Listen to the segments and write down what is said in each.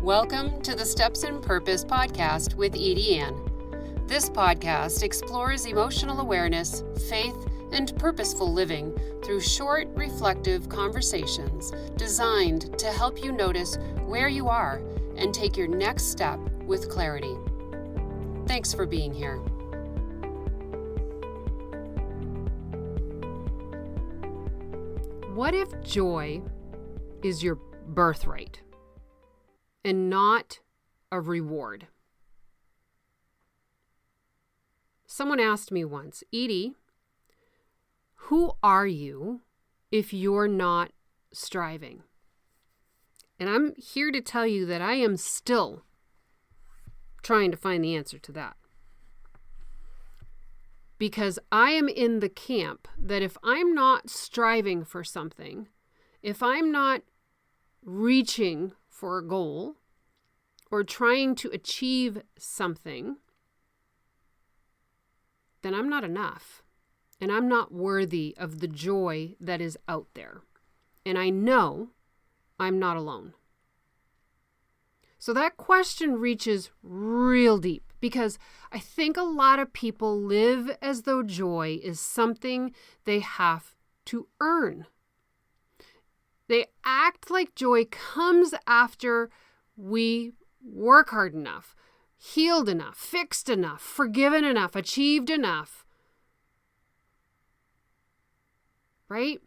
Welcome to the Steps in Purpose podcast with Edie Ann. This podcast explores emotional awareness, faith, and purposeful living through short, reflective conversations designed to help you notice where you are and take your next step with clarity. Thanks for being here. What if joy is your birthright and not a reward? Someone asked me once, Edie, who are you if you're not striving? And I'm here to tell you that I am still trying to find the answer to that. Because I am in the camp that if I'm not striving for something, if I'm not reaching for a goal or trying to achieve something, then I'm not enough. And I'm not worthy of the joy that is out there. And I know I'm not alone. So that question reaches real deep because I think a lot of people live as though joy is something they have to earn. They act like joy comes after we work hard enough, healed enough, fixed enough, forgiven enough, achieved enough. Right?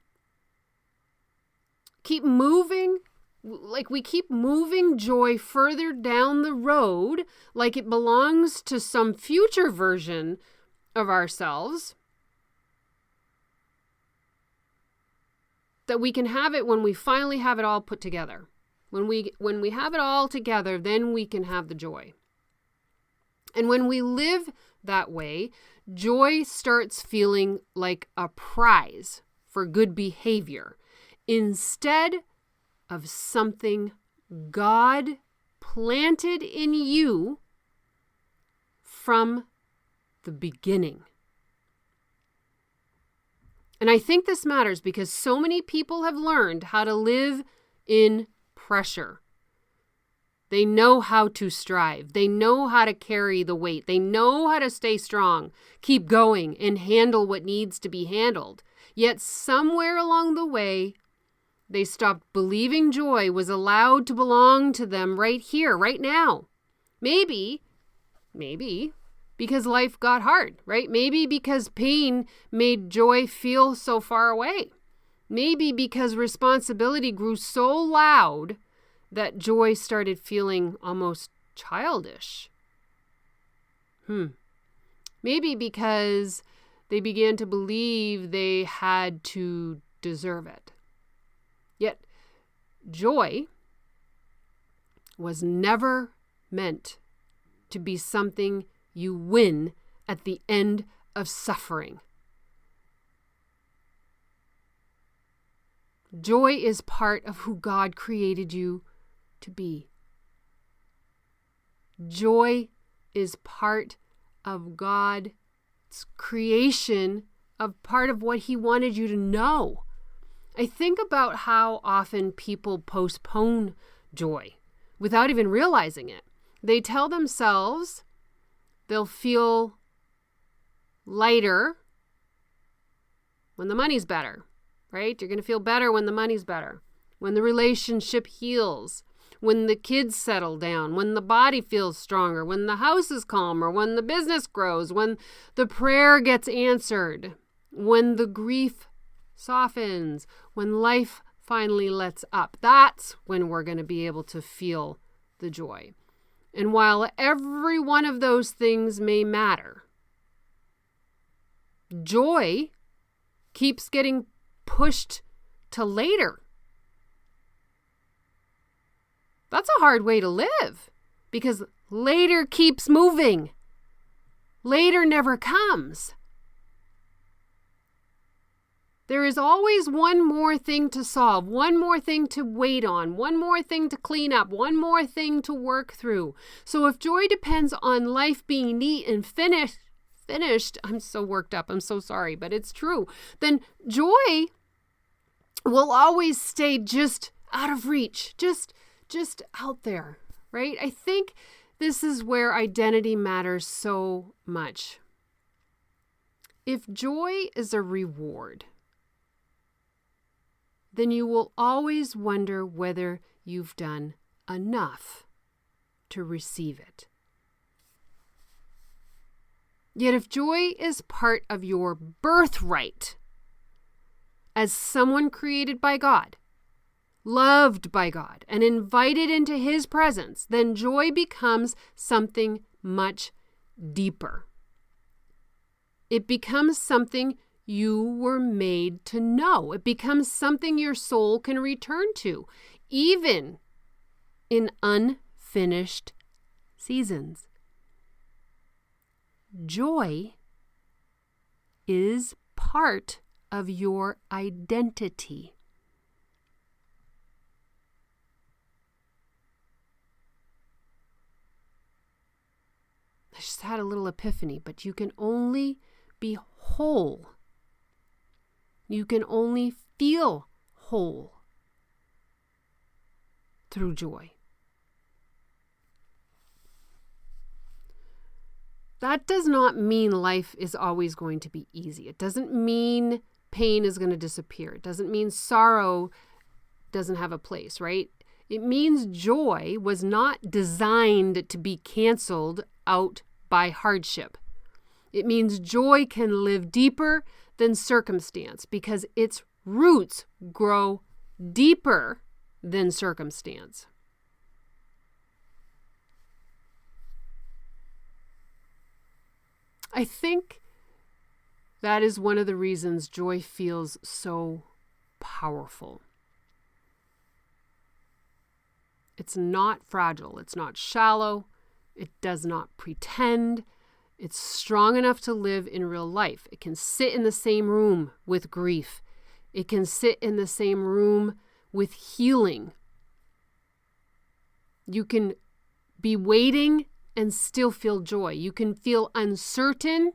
Keep moving. Like we keep moving joy further down the road, like it belongs to some future version of ourselves. That we can have it when we finally have it all put together. When we have it all together, then we can have the joy. And when we live that way, joy starts feeling like a prize for good behavior instead of something God planted in you from the beginning. And I think this matters because so many people have learned how to live in pressure. They know how to strive. They know how to carry the weight. They know how to stay strong, keep going, and handle what needs to be handled. Yet somewhere along the way, they stopped believing joy was allowed to belong to them right here, right now. Maybe because life got hard, right? Maybe because pain made joy feel so far away. Maybe because responsibility grew so loud that joy started feeling almost childish. Maybe because they began to believe they had to deserve it. Yet, joy was never meant to be something you win at the end of suffering. Joy is part of who God created you to be. Joy is part of God's creation, of part of what He wanted you to know. I think about how often people postpone joy without even realizing it. They tell themselves they'll feel lighter when the money's better, right? You're going to feel better when the money's better, when the relationship heals, when the kids settle down, when the body feels stronger, when the house is calmer, when the business grows, when the prayer gets answered, when the grief softens, when life finally lets up. That's when we're going to be able to feel the joy. And while every one of those things may matter, joy keeps getting pushed to later. That's a hard way to live because later keeps moving. Later never comes. There is always one more thing to solve, one more thing to wait on, one more thing to clean up, one more thing to work through. So if joy depends on life being neat and finished, I'm so worked up, I'm so sorry, but it's true, then joy will always stay just out of reach, just out there, right? I think this is where identity matters so much. If joy is a reward, then you will always wonder whether you've done enough to receive it. Yet if joy is part of your birthright, as someone created by God, loved by God, and invited into His presence, then joy becomes something much deeper. It becomes something you were made to know. It becomes something your soul can return to, even in unfinished seasons. Joy is part of your identity. I just had a little epiphany, but you can only be whole. You can only feel whole through joy. That does not mean life is always going to be easy. It doesn't mean pain is going to disappear. It doesn't mean sorrow doesn't have a place, right? It means joy was not designed to be canceled out by hardship. It means joy can live deeper than circumstance because its roots grow deeper than circumstance. I think that is one of the reasons joy feels so powerful. It's not fragile. It's not shallow. It does not pretend. It's strong enough to live in real life. It can sit in the same room with grief. It can sit in the same room with healing. You can be waiting and still feel joy. You can feel uncertain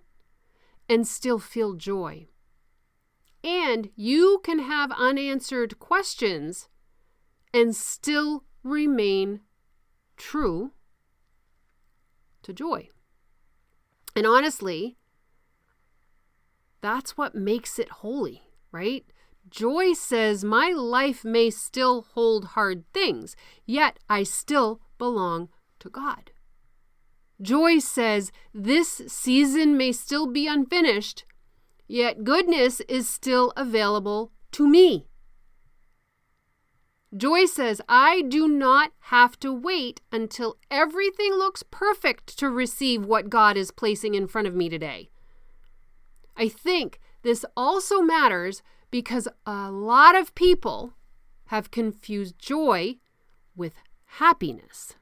and still feel joy. And you can have unanswered questions and still remain true to joy. And honestly, that's what makes it holy, right? Joy says my life may still hold hard things, yet I still belong to God. Joy says this season may still be unfinished, yet goodness is still available to me. Joy says I do not have to wait until everything looks perfect to receive what God is placing in front of me today. I think this also matters because a lot of people have confused joy with happiness.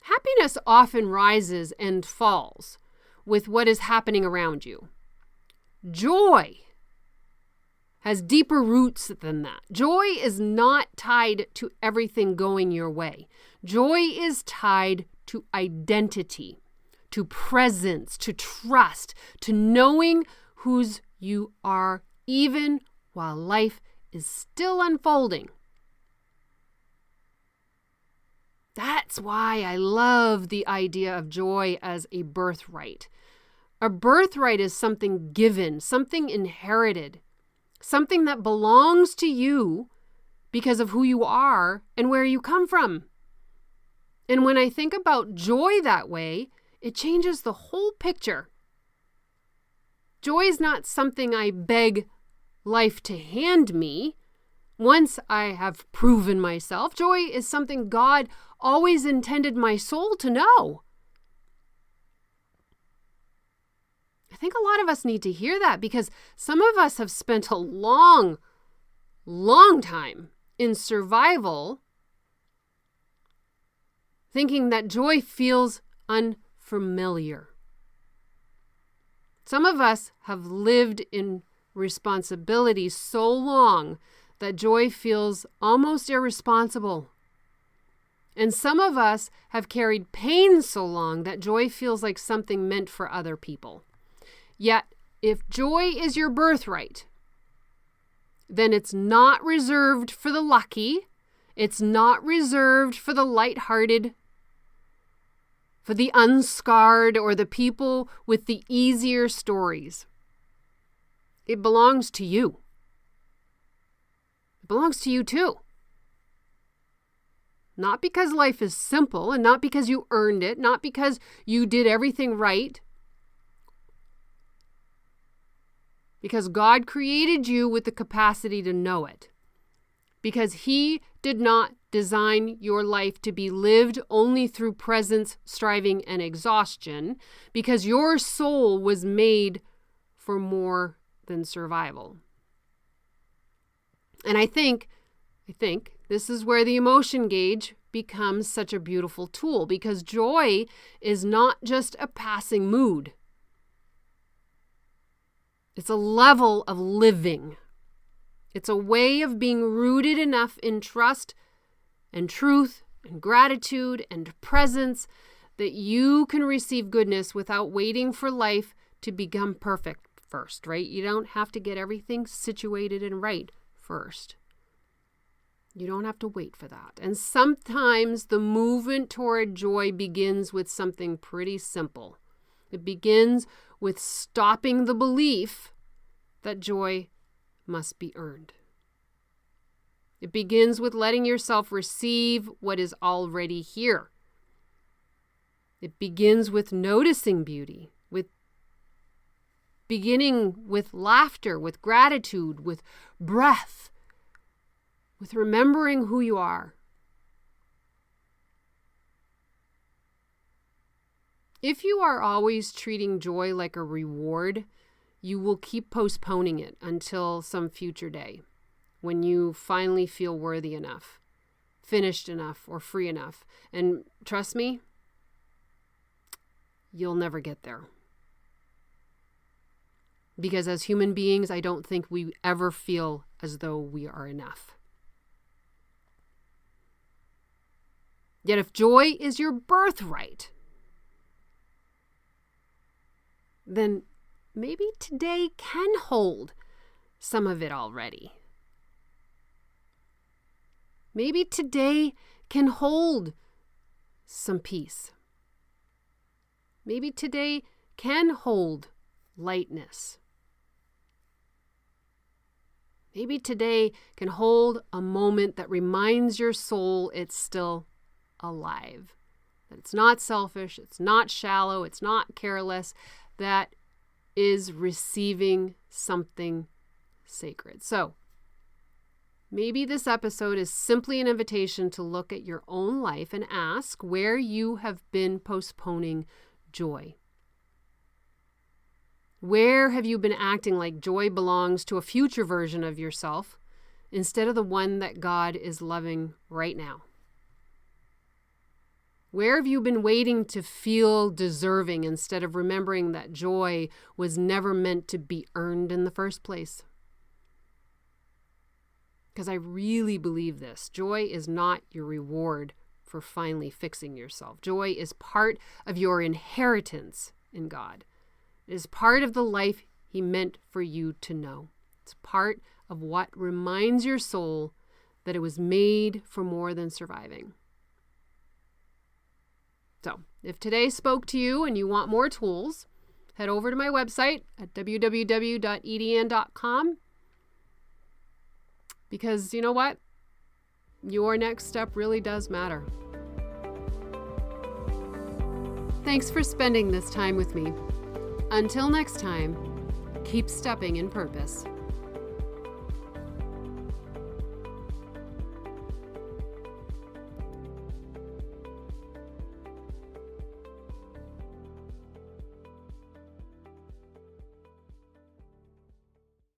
Happiness often rises and falls with what is happening around you. Joy has deeper roots than that. Joy is not tied to everything going your way. Joy is tied to identity, to presence, to trust, to knowing whose you are, even while life is still unfolding. That's why I love the idea of joy as a birthright. A birthright is something given, something inherited, something that belongs to you because of who you are and where you come from. And when I think about joy that way, it changes the whole picture. Joy is not something I beg life to hand me once I have proven myself. Joy is something God always intended my soul to know. I think a lot of us need to hear that because some of us have spent a long time in survival thinking that joy feels unfamiliar. Some of us have lived in responsibility so long that joy feels almost irresponsible. And some of us have carried pain so long that joy feels like something meant for other people. Yet, if joy is your birthright, then it's not reserved for the lucky, It's not reserved for the lighthearted, for the unscarred, or the people with the easier stories. It belongs to you. It belongs to you too. Not because life is simple and not because you earned it, not because you did everything right. Because God created you with the capacity to know it. Because He did not design your life to be lived only through presence, striving, and exhaustion. Because your soul was made for more than survival. And I think this is where the emotion gauge becomes such a beautiful tool, because joy is not just a passing mood. It's a level of living. It's a way of being rooted enough in trust and truth and gratitude and presence that you can receive goodness without waiting for life to become perfect first, right? You don't have to get everything situated and right first. You don't have to wait for that. And sometimes the movement toward joy begins with something pretty simple. It begins with stopping the belief that joy must be earned. It begins with letting yourself receive what is already here. It begins with noticing beauty, with beginning with laughter, with gratitude, with breath, with remembering who you are. If you are always treating joy like a reward, you will keep postponing it until some future day when you finally feel worthy enough, finished enough, or free enough. And trust me, you'll never get there. Because as human beings, I don't think we ever feel as though we are enough. Yet if joy is your birthright, then maybe today can hold some of it already. Maybe today can hold some peace. Maybe today can hold lightness. Maybe today can hold a moment that reminds your soul it's still alive. That it's not selfish, it's not shallow, it's not careless, that is receiving something sacred. So, maybe this episode is simply an invitation to look at your own life and ask where you have been postponing joy. Where have you been acting like joy belongs to a future version of yourself instead of the one that God is loving right now? Where have you been waiting to feel deserving instead of remembering that joy was never meant to be earned in the first place? Because I really believe this. Joy is not your reward for finally fixing yourself. Joy is part of your inheritance in God. It is part of the life He meant for you to know. It's part of what reminds your soul that it was made for more than surviving. So, if today spoke to you and you want more tools, head over to my website at www.edn.com. Because you know what? Your next step really does matter. Thanks for spending this time with me. Until next time, keep stepping in purpose.